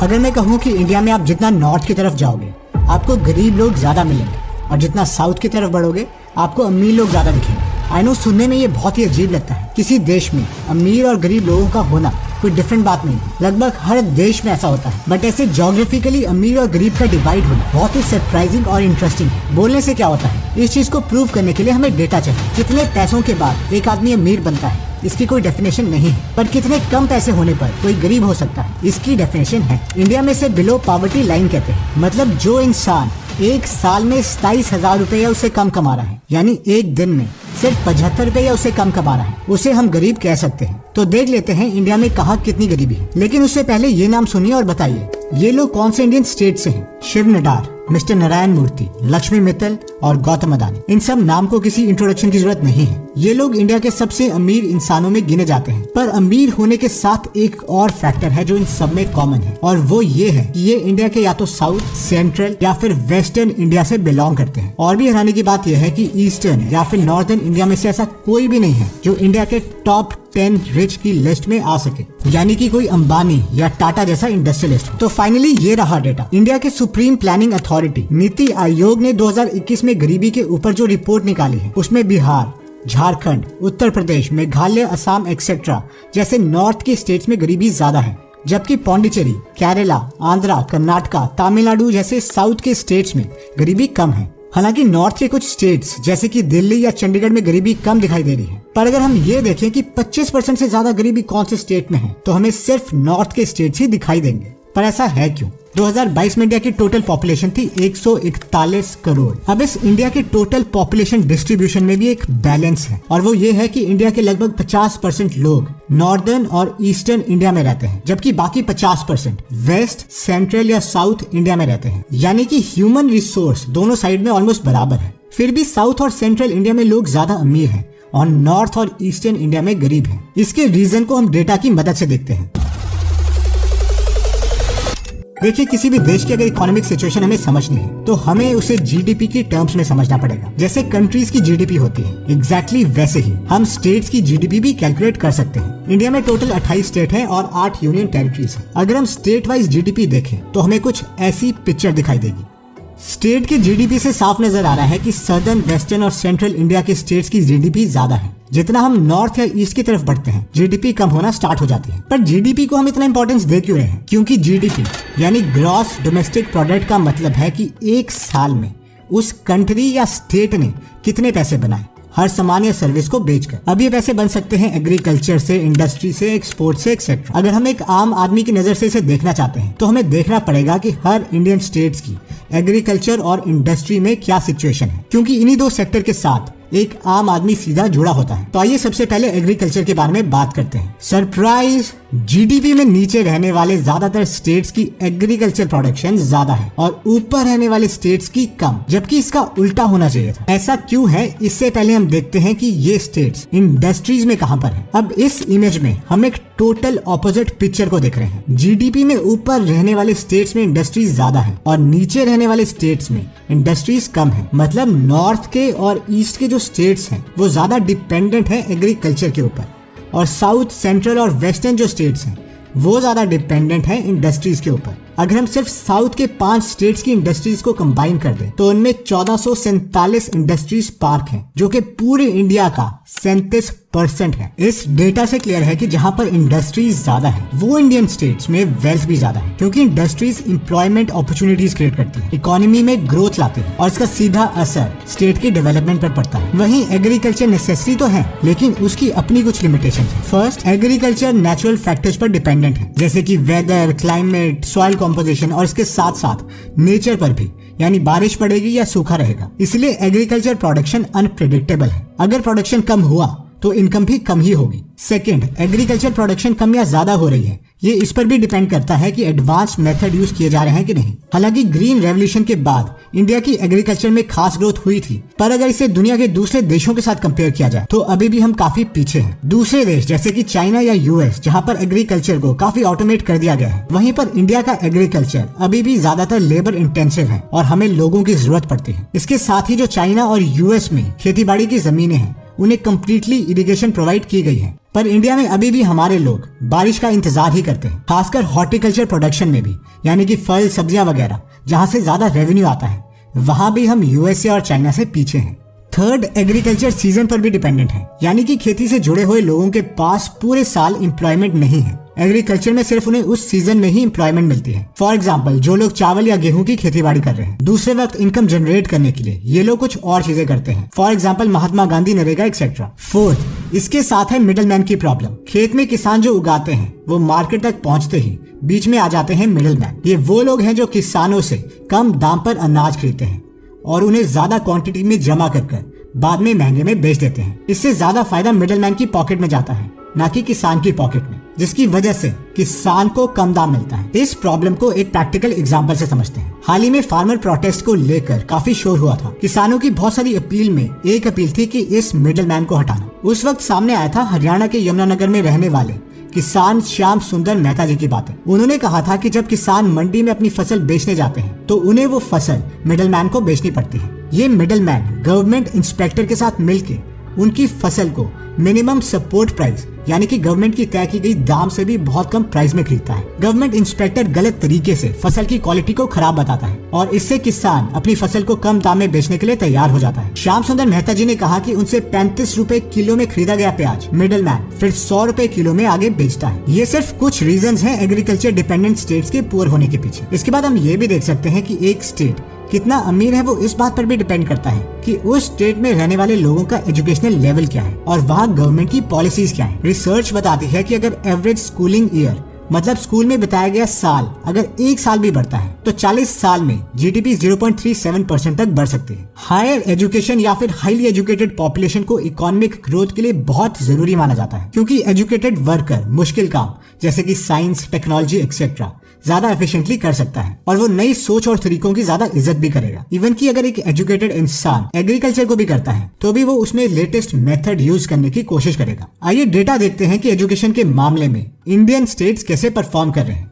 अगर मैं कहूँ कि इंडिया में आप जितना नॉर्थ की तरफ जाओगे आपको गरीब लोग ज्यादा मिलेंगे और जितना साउथ की तरफ बढ़ोगे आपको अमीर लोग ज्यादा दिखेंगे। आई नो सुनने में ये बहुत ही अजीब लगता है। किसी देश में अमीर और गरीब लोगों का होना कोई डिफरेंट बात नहीं है, लगभग हर देश में ऐसा होता है। बट ऐसे जोग्राफिकली अमीर और गरीब का डिवाइड होना बहुत ही सरप्राइजिंग और इंटरेस्टिंग है। बोलने से क्या होता है, इस चीज को प्रूव करने के लिए हमें डेटा चाहिए। कितने पैसों के बाद एक आदमी अमीर बनता है इसकी कोई डेफिनेशन नहीं है, पर कितने कम पैसे होने पर कोई गरीब हो सकता है इसकी डेफिनेशन है। इंडिया में से बिलो पॉवर्टी लाइन कहते हैं, मतलब जो इंसान एक साल में 27,000 रुपया उससे कम कमा रहा है, यानी एक दिन में सिर्फ 75 रुपया उससे कम कमा रहा है, उसे हम गरीब कह सकते हैं। तो देख लेते हैं इंडिया में कहाँ कितनी गरीबी है। लेकिन उससे पहले ये नाम सुनिए और बताइए ये लोग कौन से इंडियन स्टेट से हैं। शिव नडार, मिस्टर नारायण मूर्ति, लक्ष्मी मित्तल और गौतम अदानी, इन सब नाम को किसी इंट्रोडक्शन की जरूरत नहीं है। ये लोग इंडिया के सबसे अमीर इंसानों में गिने जाते हैं। पर अमीर होने के साथ एक और फैक्टर है जो इन सब में कॉमन है, और वो ये है कि ये इंडिया के या तो साउथ, सेंट्रल या फिर वेस्टर्न इंडिया से बिलोंग करते हैं। और भी हैरानी की बात यह है कि ईस्टर्न या फिर नॉर्दर्न इंडिया में से ऐसा कोई भी नहीं है जो इंडिया के टॉप 10 रिच की लिस्ट में आ सके, यानी कि कोई अंबानी या टाटा जैसा इंडस्ट्रियलिस्ट। तो फाइनली ये रहा डेटा। इंडिया के supreme planning authority NITI Aayog ने 2021 में गरीबी के ऊपर जो रिपोर्ट निकाली है उसमें बिहार, झारखंड, उत्तर प्रदेश, मेघालय, असम एक्सेट्रा जैसे नॉर्थ के स्टेट्स में गरीबी ज्यादा है, जबकि पौंडीचेरी, केरला, आंध्रा, कर्नाटका, तमिलनाडु जैसे साउथ के स्टेट्स में गरीबी कम है। हालांकि नॉर्थ के कुछ स्टेट्स जैसे कि दिल्ली या चंडीगढ़ में गरीबी कम दिखाई दे रही है। पर अगर हम ये देखें कि 25% से ज्यादा गरीबी कौन से स्टेट में है तो हमें सिर्फ नॉर्थ के स्टेट्स ही दिखाई देंगे। पर ऐसा है क्यों? 2022 में इंडिया की टोटल पॉपुलेशन थी 141 करोड़। अब इस इंडिया के टोटल पॉपुलेशन डिस्ट्रीब्यूशन में भी एक बैलेंस है, और वो ये है कि इंडिया के लगभग 50% लोग नॉर्दर्न और ईस्टर्न इंडिया में रहते हैं, जबकि बाकी 50% वेस्ट, सेंट्रल या साउथ इंडिया में रहते हैं। यानी कि ह्यूमन रिसोर्स दोनों साइड में ऑलमोस्ट बराबर है। फिर भी साउथ और सेंट्रल इंडिया में लोग ज्यादा अमीर हैं और नॉर्थ और ईस्टर्न इंडिया में गरीब हैं। इसके रीजन को हम डेटा की मदद से देखते हैं। देखिए, किसी भी देश की अगर इकोनॉमिक सिचुएशन हमें समझनी है तो हमें उसे जीडीपी की टर्म्स में समझना पड़ेगा। जैसे कंट्रीज की जीडीपी होती है, एग्जैक्टली वैसे ही हम स्टेट्स की जीडीपी भी कैलकुलेट कर सकते हैं। इंडिया में टोटल 28 स्टेट है और 8 यूनियन टेरिटरीज है। अगर हम स्टेट वाइज जीडीपी देखें तो हमें कुछ ऐसी पिक्चर दिखाई देगी। स्टेट की जीडीपी से साफ नजर आ रहा है कि सदर्न, वेस्टर्न और सेंट्रल इंडिया के स्टेट्स की जीडीपी ज्यादा है। जितना हम नॉर्थ या ईस्ट की तरफ बढ़ते हैं जीडीपी कम होना स्टार्ट हो जाती है। पर जीडीपी को हम इतना इंपॉर्टेंस दे क्यों रहे हैं? क्योंकि जीडीपी यानी ग्रॉस डोमेस्टिक प्रोडक्ट का मतलब है कि एक साल में उस कंट्री या स्टेट ने कितने पैसे बनाए हर सामान या सर्विस को बेचकर। अब ये पैसे बन सकते हैं एग्रीकल्चर से, इंडस्ट्री से, एक्सपोर्ट से, एक्सेट्रा। अगर हम एक आम आदमी की नजर से इसे देखना चाहते हैं तो हमें देखना पड़ेगा कि हर इंडियन स्टेट्स की एग्रीकल्चर और इंडस्ट्री में क्या सिचुएशन है, क्योंकि इन्हीं दो सेक्टर के साथ एक आम आदमी सीधा जुड़ा होता है। तो आइए सबसे पहले एग्रीकल्चर के बारे में बात करते हैं। सरप्राइज, जीडीपी में नीचे रहने वाले ज्यादातर स्टेट्स की एग्रीकल्चर प्रोडक्शन ज्यादा है और ऊपर रहने वाले स्टेट्स की कम, जबकि इसका उल्टा होना चाहिए था। ऐसा क्यों है? इससे पहले हम देखते हैं कि ये स्टेट्स इंडस्ट्रीज में कहां पर है। अब इस इमेज में हम एक टोटल ऑपोजिट पिक्चर को देख रहे हैं। जीडीपी में ऊपर रहने वाले स्टेट्स में इंडस्ट्रीज ज्यादा है और नीचे रहने वाले स्टेट्स में इंडस्ट्रीज कम है। मतलब नॉर्थ के और ईस्ट के जो स्टेट्स हैं वो ज्यादा डिपेंडेंट है एग्रीकल्चर के ऊपर, और साउथ, सेंट्रल और वेस्टर्न जो स्टेट्स हैं वो ज्यादा डिपेंडेंट है इंडस्ट्रीज के ऊपर। अगर हम सिर्फ साउथ के 5 स्टेट्स की इंडस्ट्रीज को कंबाइन कर दें तो उनमें 1447 इंडस्ट्रीज पार्क हैं, जो कि पूरे इंडिया का 37% है। इस डेटा से क्लियर है कि जहां पर इंडस्ट्रीज ज्यादा है वो इंडियन स्टेट्स में वेल्थ भी ज्यादा है, क्योंकि इंडस्ट्रीज एम्प्लॉयमेंट अपॉर्चुनिटीज क्रिएट करती है, इकोनॉमी में ग्रोथ लाती है और इसका सीधा असर स्टेट के डेवलपमेंट पर पड़ता है। वहीं एग्रीकल्चर नेसेसरी तो है लेकिन उसकी अपनी कुछ लिमिटेशन है। फर्स्ट, एग्रीकल्चर नेचुरल फैक्टर्स पर डिपेंडेंट है, जैसे कि वेदर, क्लाइमेट, सॉइल कंपोजिशन और इसके साथ साथ नेचर पर भी, यानी बारिश पड़ेगी या सूखा रहेगा। इसलिए एग्रीकल्चर प्रोडक्शन अनप्रेडिक्टेबल है। अगर प्रोडक्शन कम हुआ तो इनकम भी कम ही होगी। सेकंड, एग्रीकल्चर प्रोडक्शन कम या ज्यादा हो रही है, ये इस पर भी डिपेंड करता है कि एडवांस मेथड यूज किए जा रहे हैं कि नहीं। हालांकि ग्रीन रेवोल्यूशन के बाद इंडिया की एग्रीकल्चर में खास ग्रोथ हुई थी, पर अगर इसे दुनिया के दूसरे देशों के साथ कंपेयर किया जाए तो अभी भी हम काफी पीछे हैं। दूसरे देश जैसे कि चाइना या यूएस, जहां पर एग्रीकल्चर को काफी ऑटोमेट कर दिया गया है, वहीं पर इंडिया का एग्रीकल्चर अभी भी ज्यादातर लेबर इंटेंसिव है और हमें लोगों की जरूरत पड़ती है। इसके साथ ही जो चाइना और यूएस में खेती बाड़ी की जमीनें हैं उन्हें कम्प्लीटली इरिगेशन प्रोवाइड की गई है। पर इंडिया में अभी भी हमारे लोग बारिश का इंतजार ही करते हैं, खासकर हॉर्टिकल्चर प्रोडक्शन में भी, यानी कि फल सब्जियां वगैरह जहां से ज्यादा रेवेन्यू आता है, वहां भी हम यूएसए और चाइना से पीछे हैं। थर्ड, एग्रीकल्चर सीजन पर भी डिपेंडेंट है, यानी कि खेती से जुड़े हुए लोगों के पास पूरे साल एम्प्लॉयमेंट नहीं है। एग्रीकल्चर में सिर्फ उन्हें उस सीजन में ही एम्प्लॉयमेंट मिलती है। फॉर एग्जाम्पल, जो लोग चावल या गेहूं की खेती बाड़ी कर रहे हैं, दूसरे वक्त इनकम जनरेट करने के लिए ये लोग कुछ और चीजें करते हैं। For example, Mahatma Gandhi, NREGA etcetera. Fourth, इसके साथ है मिडलमैन की प्रॉब्लम। खेत में किसान जो उगाते हैं वो मार्केट तक पहुंचते ही बीच में आ जाते हैं मिडलमैन। ये वो लोग हैं जो किसानों से कम दाम पर अनाज खरीदते हैं और उन्हें ज्यादा क्वांटिटी में जमा कर बाद में महंगे में बेच देते हैं। इससे ज्यादा फायदा मिडलमैन की पॉकेट में जाता है, ना कि किसान की पॉकेट में, जिसकी वजह से किसान को कम दाम मिलता है। इस प्रॉब्लम को एक प्रैक्टिकल एग्जांपल से समझते हैं। हाल ही में फार्मर प्रोटेस्ट को लेकर काफी शोर हुआ था। किसानों की बहुत सारी अपील में एक अपील थी कि इस मिडलमैन को हटाना। उस वक्त सामने आया था हरियाणा के यमुनानगर में रहने वाले किसान श्याम सुंदर मेहता जी की बातें। उन्होंने कहा था कि जब किसान मंडी में अपनी फसल बेचने जाते हैं तो उन्हें वो फसल मिडलमैन को बेचनी पड़ती है। ये मिडलमैन गवर्नमेंट इंस्पेक्टर के साथ मिलके उनकी फसल को मिनिमम सपोर्ट प्राइस, यानी कि गवर्नमेंट की तय की गई दाम से भी बहुत कम प्राइस में खरीदता है। गवर्नमेंट इंस्पेक्टर गलत तरीके से फसल की क्वालिटी को खराब बताता है और इससे किसान अपनी फसल को कम दाम में बेचने के लिए तैयार हो जाता है। श्याम सुंदर मेहता जी ने कहा कि उनसे 35 रुपए किलो में खरीदा गया प्याज मिडलमैन फिर 100 रुपए किलो में आगे बेचता है। ये सिर्फ कुछ रीजंस हैं एग्रीकल्चर डिपेंडेंट स्टेट्स के पुअर होने के पीछे। इसके बाद हम ये भी देख सकते हैं कि एक स्टेट कितना अमीर है वो इस बात पर भी डिपेंड करता है कि उस स्टेट में रहने वाले लोगों का एजुकेशनल लेवल क्या है और वहाँ गवर्नमेंट की पॉलिसीज क्या है। रिसर्च बताती है कि अगर एवरेज स्कूलिंग ईयर, मतलब स्कूल में बिताया गया साल, अगर एक साल भी बढ़ता है तो 40 साल में जीडीपी 0.37% तक बढ़ सकती है। हायर एजुकेशन या फिर हाईली एजुकेटेड पॉपुलेशन को इकोनॉमिक ग्रोथ के लिए बहुत जरूरी माना जाता है, क्योंकि एजुकेटेड वर्कर मुश्किल काम जैसे कि साइंस, टेक्नोलॉजी एक्सेट्रा ज्यादा एफिशिएंटली कर सकता है और वो नई सोच और तरीकों की ज्यादा इज्जत भी करेगा। इवन कि अगर एक एजुकेटेड इंसान एग्रीकल्चर को भी करता है तो भी वो उसमें लेटेस्ट मेथड यूज करने की कोशिश करेगा। आइए डेटा देखते हैं कि एजुकेशन के मामले में इंडियन स्टेट्स कैसे परफॉर्म कर रहे हैं।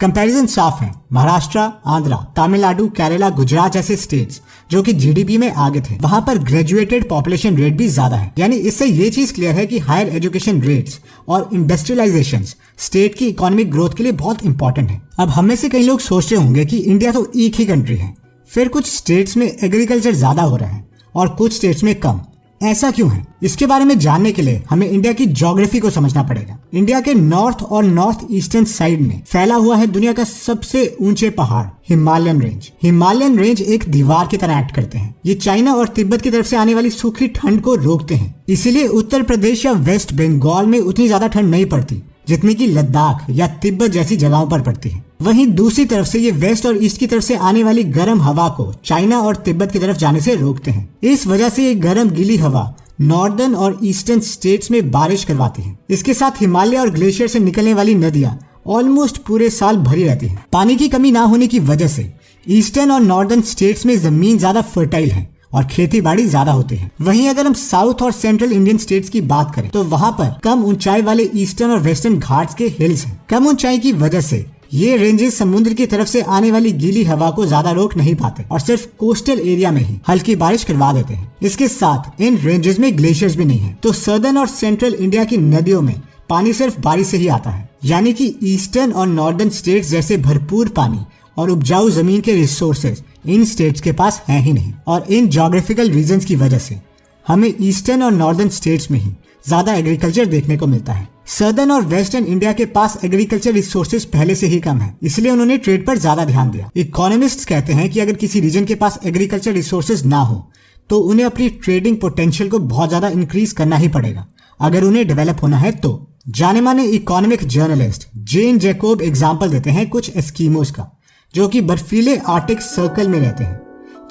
कंपैरिजन साफ है। महाराष्ट्र, आंध्रा, तमिलनाडु, केरला, गुजरात जैसे स्टेट्स जो कि जीडीपी में आगे थे, वहां पर ग्रेजुएटेड पॉपुलेशन रेट भी ज्यादा है। यानी इससे ये चीज क्लियर है कि हायर एजुकेशन रेट्स और इंडस्ट्रियलाइजेशन स्टेट की इकोनॉमिक ग्रोथ के लिए बहुत इंपॉर्टेंट है। अब हम में से कई लोग सोच रहे होंगे कि इंडिया तो एक ही कंट्री है, फिर कुछ स्टेट्स में एग्रीकल्चर ज्यादा हो रहा है और कुछ स्टेट्स में कम, ऐसा क्यों है? इसके बारे में जानने के लिए हमें इंडिया की ज्योग्राफी को समझना पड़ेगा। इंडिया के नॉर्थ और नॉर्थ ईस्टर्न साइड में फैला हुआ है दुनिया का सबसे ऊंचे पहाड़ हिमालयन रेंज। हिमालयन रेंज एक दीवार की तरह एक्ट करते हैं। ये चाइना और तिब्बत की तरफ से आने वाली सूखी ठंड को रोकते हैं। इसीलिए उत्तर प्रदेश या वेस्ट बंगाल में उतनी ज्यादा ठंड नहीं पड़ती जितनी की लद्दाख या तिब्बत जैसी जगहों पर पड़ती है। वहीं दूसरी तरफ से ये वेस्ट और ईस्ट की तरफ से आने वाली गर्म हवा को चाइना और तिब्बत की तरफ जाने से रोकते हैं। इस वजह से ये गर्म गीली हवा नॉर्दर्न और ईस्टर्न स्टेट्स में बारिश करवाती है। इसके साथ हिमालय और ग्लेशियर से निकलने वाली नदियां ऑलमोस्ट पूरे साल भरी रहती हैं। पानी की कमी ना होने की वजह से ईस्टर्न और नॉर्दर्न स्टेट्स में जमीन ज्यादा फर्टाइल है और खेती बाड़ी ज्यादा होती है। वहीं अगर हम साउथ और सेंट्रल इंडियन स्टेट्स की बात करें तो वहां पर कम ऊंचाई वाले ईस्टर्न और वेस्टर्न घाट्स के हिल्स हैं। कम ऊंचाई की वजह से ये रेंजेस समुद्र की तरफ से आने वाली गीली हवा को ज्यादा रोक नहीं पाते और सिर्फ कोस्टल एरिया में ही हल्की बारिश करवा देते हैं। इसके साथ इन रेंजेस में ग्लेशियर्स भी नहीं है, तो सर्दर्न और सेंट्रल इंडिया की नदियों में पानी सिर्फ बारिश से ही आता है। यानी कि ईस्टर्न और नॉर्दर्न स्टेट्स जैसे भरपूर पानी और उपजाऊ जमीन के रिसोर्सेज इन स्टेट्स के पास है ही नहीं। और इन ज्योग्राफिकल रीजंस की वजह से हमें ईस्टर्न और नॉर्दर्न स्टेट्स में ही ज्यादा एग्रीकल्चर देखने को मिलता है। सर्दर्न और वेस्टर्न इंडिया के पास एग्रीकल्चर रिसोर्सेज पहले से ही कम है, इसलिए उन्होंने ट्रेड पर ज्यादा ध्यान दिया। इकोनॉमिस्ट्स कहते हैं कि अगर किसी रीजन के पास एग्रीकल्चर रिसोर्सेज ना हो तो उन्हें अपनी ट्रेडिंग पोटेंशियल को बहुत ज्यादा इंक्रीज करना ही पड़ेगा अगर उन्हें डेवलप होना है तो। जाने माने इकोनॉमिक जर्नलिस्ट जेन जैकोब एग्जाम्पल देते हैं कुछ एस्कीमोस का, जो कि बर्फीले आर्टिक सर्कल में रहते हैं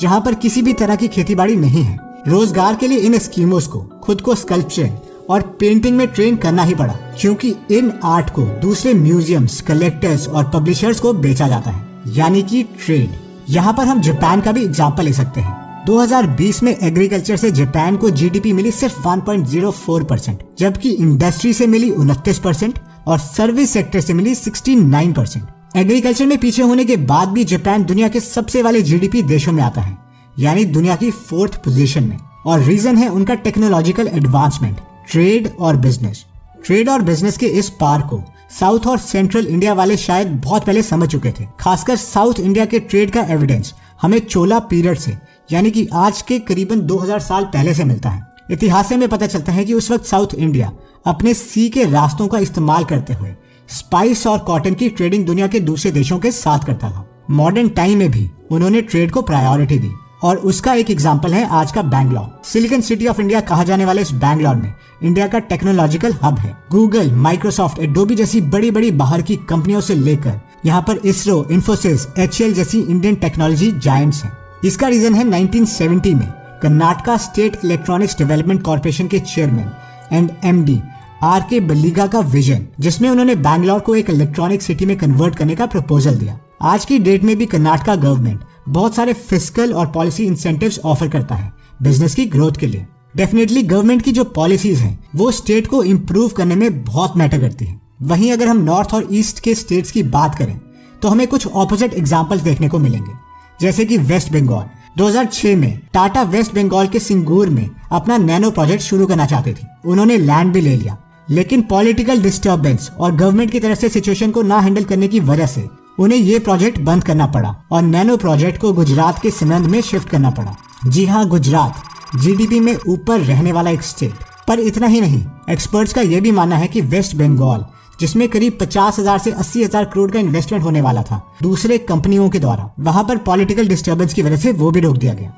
जहां पर किसी भी तरह की खेतीबाड़ी नहीं है। रोजगार के लिए इन एस्कीमोस को खुद को स्कल्पचरिंग और पेंटिंग में ट्रेन करना ही पड़ा, क्योंकि इन आर्ट को दूसरे म्यूजियम्स, कलेक्टर्स और पब्लिशर्स को बेचा जाता है, यानी कि ट्रेड। यहाँ पर हम जापान का भी एग्जांपल ले सकते हैं। 2020 में एग्रीकल्चर से जापान को जीडीपी मिली सिर्फ 1.04%, जबकि इंडस्ट्री से मिली 29% और सर्विस सेक्टर से मिली 69%। एग्रीकल्चर में पीछे होने के बाद भी जापान दुनिया के सबसे वाले जीडीपी देशों में आता है, यानी दुनिया की 4th पोजीशन में। और रीजन है उनका टेक्नोलॉजिकल एडवांसमेंट, ट्रेड और बिजनेस। ट्रेड और बिजनेस के इस पार को साउथ और सेंट्रल इंडिया वाले शायद बहुत पहले समझ चुके थे। खासकर साउथ इंडिया के ट्रेड का एविडेंस हमें चोला पीरियड से, यानी कि आज के करीबन 2000 साल पहले से मिलता है। इतिहास में पता चलता है कि उस वक्त साउथ इंडिया अपने सी के रास्तों का इस्तेमाल करते हुए स्पाइस और कॉटन की ट्रेडिंग दुनिया के दूसरे देशों के साथ करता था। मॉडर्न टाइम में भी उन्होंने ट्रेड को प्रायोरिटी दी और उसका एक एग्जाम्पल है आज का Bangalore. Silicon city of India कहा जाने वाले इस बैंगलोर में इंडिया का टेक्नोलॉजिकल हब है। गूगल, माइक्रोसॉफ्ट, एडोबी जैसी बड़ी बड़ी बाहर की कंपनियों से लेकर यहाँ पर इसरो, इन्फोसिस, HCL जैसी इंडियन टेक्नोलॉजी जायंट्स हैं। इसका रीजन है 1970 में Karnataka state electronics development corporation के चेयरमैन एंड MD RK बल्लिगा का विजन, जिसमें उन्होंने बैंगलोर को एक इलेक्ट्रॉनिक सिटी में कन्वर्ट करने का प्रपोजल दिया। आज की डेट में भी कर्नाटका गवर्नमेंट बहुत सारे फिस्कल और पॉलिसी इंसेंटिव्स ऑफर करता है बिजनेस की ग्रोथ के लिए। डेफिनेटली गवर्नमेंट की जो पॉलिसीज हैं वो स्टेट को इम्प्रूव करने में बहुत मैटर करती है। वहीं अगर हम नॉर्थ और ईस्ट के स्टेट्स की बात करें तो हमें कुछ ऑपोजिट एग्जांपल्स देखने को मिलेंगे, जैसे कि वेस्ट बंगाल। 2006 में टाटा वेस्ट बंगाल के सिंगूर में अपना नैनो प्रोजेक्ट शुरू करना चाहती थी। उन्होंने लैंड भी ले लिया, लेकिन पॉलिटिकल डिस्टर्बेंस और गवर्नमेंट की तरफ से सिचुएशन को ना हैंडल करने की वजह से उन्हें ये प्रोजेक्ट बंद करना पड़ा और नैनो प्रोजेक्ट को गुजरात के सिनंद में शिफ्ट करना पड़ा। जी हाँ, गुजरात GDP में ऊपर रहने वाला एक स्टेट। पर इतना ही नहीं, एक्सपर्ट्स का यह भी मानना है कि वेस्ट बंगाल, जिसमें करीब 50,000 से 80,000 करोड़ का इन्वेस्टमेंट होने वाला था दूसरे कंपनियों के द्वारा, वहां पर पॉलिटिकल डिस्टर्बेंस की वजह से वो भी रोक दिया गया।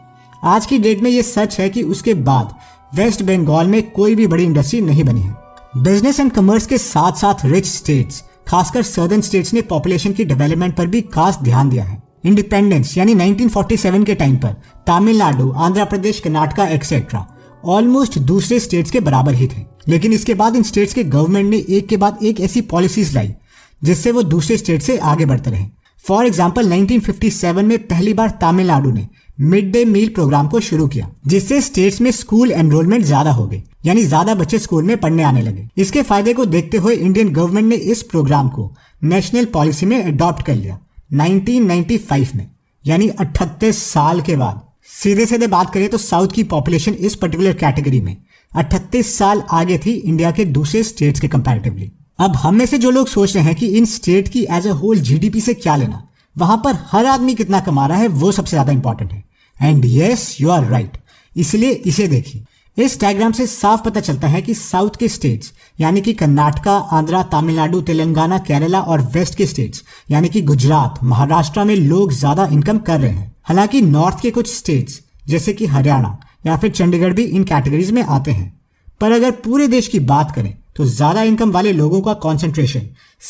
आज की डेट में ये सच है कि उसके बाद वेस्ट बंगाल में कोई भी बड़ी इंडस्ट्री नहीं बनी है। बिजनेस एंड कमर्स के साथ साथ रिच स्टेट्स, खासकर सदर्न स्टेट्स ने पॉपुलेशन की डेवलपमेंट पर भी खास ध्यान दिया है। इंडिपेंडेंस यानी 1947 के टाइम पर तमिलनाडु, आंध्र प्रदेश, कर्नाटका एक्सेट्रा ऑलमोस्ट दूसरे स्टेट्स के बराबर ही थे। लेकिन इसके बाद इन स्टेट्स के गवर्नमेंट ने एक के बाद एक ऐसी पॉलिसीज लाई जिससे वो दूसरे स्टेट से आगे बढ़ते रहे। फॉर एग्जाम्पल 1957 में पहली बार तमिलनाडु ने मिड डे मील प्रोग्राम को शुरू किया, जिससे स्टेट्स में स्कूल एनरोलमेंट ज्यादा हो गई, यानी ज्यादा बच्चे स्कूल में पढ़ने आने लगे। इसके फायदे को देखते हुए इंडियन गवर्नमेंट ने इस प्रोग्राम को नेशनल पॉलिसी में अडॉप्ट कर लिया 1995 में, यानी 38 साल के बाद। सीधे सीधे बात करें तो साउथ की पॉपुलेशन इस पर्टिकुलर कैटेगरी में 38 साल आगे थी इंडिया के दूसरे स्टेट्स के कंपैरेटिवली। अब हम में से जो लोग सोच रहे हैं कि इन स्टेट की एज अ होल GDP से क्या लेना, वहां पर हर आदमी कितना कमा रहा है वो सबसे ज्यादा इंपॉर्टेंट है। And yes, you are right. इसलिए इसे देखिए। इस डायग्राम से साफ पता चलता है कि साउथ के स्टेट्स यानी कि कर्नाटका, आंध्रा, तमिलनाडु, तेलंगाना, केरला और वेस्ट के स्टेट्स यानी कि गुजरात, महाराष्ट्र में लोग ज्यादा इनकम कर रहे हैं। हालांकि नॉर्थ के कुछ स्टेट्स जैसे कि हरियाणा या फिर चंडीगढ़ भी इन कैटेगरीज में आते हैं। पर अगर पूरे देश की बात करें तो ज्यादा इनकम वाले लोगों का कॉन्सेंट्रेशन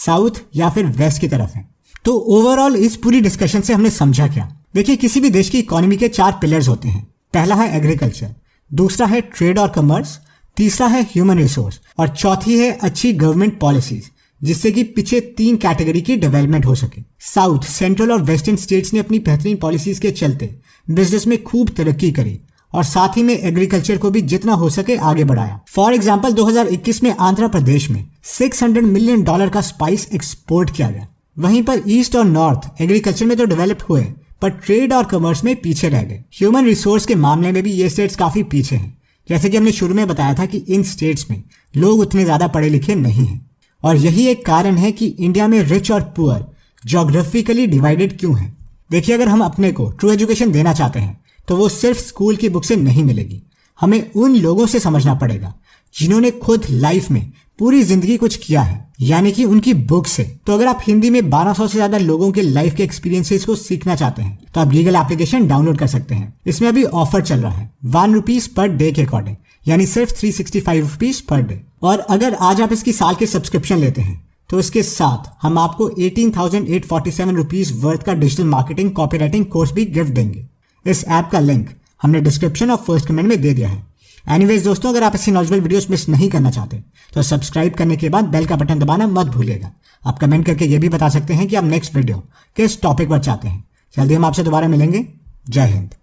साउथ या फिर वेस्ट की तरफ है। तो ओवरऑल इस पूरी डिस्कशन से हमने समझा क्या? देखिए, किसी भी देश की इकोनॉमी के 4 पिलर्स होते हैं। पहला है एग्रीकल्चर, दूसरा है ट्रेड और कमर्स, तीसरा है ह्यूमन रिसोर्स और चौथी है अच्छी गवर्नमेंट पॉलिसीज, जिससे कि पीछे 3 कैटेगरी की डेवलपमेंट हो सके। साउथ, सेंट्रल और वेस्टर्न स्टेट्स ने अपनी बेहतरीन पॉलिसीज के चलते बिजनेस में खूब तरक्की करी और साथ ही में एग्रीकल्चर को भी जितना हो सके आगे बढ़ाया। फॉर एग्जाम्पल 2021 में आंध्र प्रदेश में $600 मिलियन का स्पाइस एक्सपोर्ट किया गया। वहीं पर ईस्ट और नॉर्थ एग्रीकल्चर में तो डेवलप हुए पर ट्रेड और कमर्स में पीछे रह गए। ह्यूमन रिसोर्स के मामले में भी ये स्टेट्स काफी पीछे हैं। जैसे कि हमने शुरू में बताया था कि इन स्टेट्स में लोग उतने ज्यादा पढ़े लिखे नहीं हैं और यही एक कारण है कि इंडिया में रिच और पुअर ज्योग्राफिकली डिवाइडेड क्यों है। देखिए, अगर हम अपने को ट्रू एजुकेशन देना चाहते हैं तो वो सिर्फ स्कूल की बुक से नहीं मिलेगी। हमें उन लोगों से समझना पड़ेगा जिन्होंने खुद लाइफ में पूरी जिंदगी कुछ किया है, यानी कि उनकी बुक से। तो अगर आप हिंदी में 1200 से ज्यादा लोगों के लाइफ के एक्सपीरियंसेस को सीखना चाहते हैं तो आप लीगल एप्लीकेशन डाउनलोड कर सकते हैं। इसमें अभी ऑफर चल रहा है ₹1 पर डे के अकॉर्डिंग, यानी सिर्फ ₹365 पर डे। और अगर आज आप इसकी साल के सब्सक्रिप्शन लेते हैं तो इसके साथ हम आपको ₹18,847 वर्थ का डिजिटल मार्केटिंग कॉपीराइटिंग कोर्स भी गिफ्ट देंगे। इस ऐप का लिंक हमने डिस्क्रिप्शन और फर्स्ट कमेंट में दे दिया है। एनीवेज दोस्तों, अगर आप ऐसी नॉलेजेबल वीडियोस मिस नहीं करना चाहते तो सब्सक्राइब करने के बाद बेल का बटन दबाना मत भूलिएगा। आप कमेंट करके ये भी बता सकते हैं कि आप नेक्स्ट वीडियो किस टॉपिक पर चाहते हैं। जल्दी हम आपसे दोबारा मिलेंगे। जय हिंद।